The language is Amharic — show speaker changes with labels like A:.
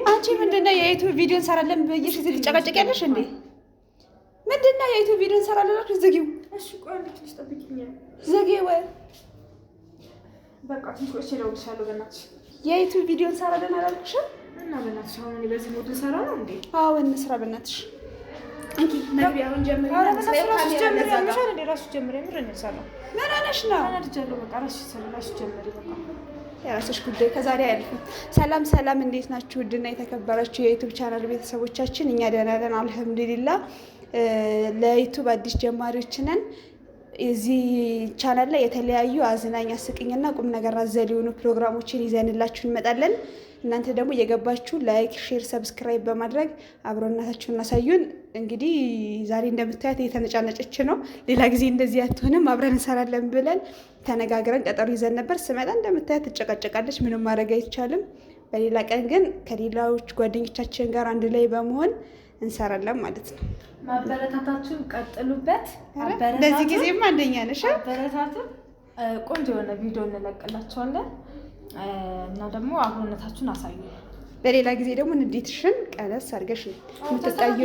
A: አንቺ ምንድነው የዩቲዩብ ቪዲዮ እንሰራለን ብዬሽ እዚህ ትጨቃጨቂያለሽ እንዴ? ምንድነው የዩቲዩብ ቪዲዮ እንሰራለን አልኩሽ? ዝጊው። እሺ ቆይ ልትሽ ጠብቂኝ። ዝጊው። በቃ ትንሽ እደውልልሻለሁ። በእናትሽ የዩቲዩብ ቪዲዮ እንሰራለን አላልኩሽም? እና በእናትሽ አሁን እኔ በዚህ ሞድ ልሰራ ነው እንዴ? አዎ እንስራ በእናትሽ። እንኪ መግቢያውን ጀምሪ። ራስሽ ጀምሪ። ምን እንሰራለን? ምን አነሽ ነው? አናድጃለሁ። በቃ ራስሽ ጀምሪ። በቃ የራስሽ ጉዳይ ከዛሬ አያልፍም። ሰላም ሰላም፣ እንዴት ናችሁ? ውድና የተከበራችሁ የዩቲዩብ ቻናል ቤተሰቦቻችን፣ እኛ ደህና ነን አልሐምዱሊላህ። ለዩቲዩብ አዲስ ጀማሪዎች ነን። እዚህ ቻናል ላይ የተለያዩ አዝናኝ፣ አስቂኝና ቁም ነገር አዘል የሆኑ ፕሮግራሞችን ይዘንላችሁ እንመጣለን። እናንተ ደግሞ እየገባችሁ ላይክ፣ ሼር፣ ሰብስክራይብ በማድረግ አብሮነታችሁን እናሳዩን። እንግዲህ ዛሬ እንደምታያት የተነጫነጨች ነው። ሌላ ጊዜ እንደዚህ አትሆንም፣ አብረን እንሰራለን ብለን ተነጋግረን ቀጠሮ ይዘን ነበር። ስመጣ እንደምታያት ትጨቃጨቃለች። ምንም ማድረግ አይቻልም። በሌላ ቀን ግን ከሌላዎች ጓደኞቻችን ጋር አንድ ላይ በመሆን እንሰራለን ማለት ነው።
B: ማበረታታችሁን ቀጥሉበት።
A: በዚህ ጊዜማ አንደኛ ነሽ።
B: አበረታቱን። ቆንጆ የሆነ ቪዲዮ እንለቅላችኋለን እና ደግሞ አብሮነታችሁን አሳዩ።
A: በሌላ ጊዜ ደግሞ ንዴትሽን ቀነስ አድርገሽ የምትጣዩ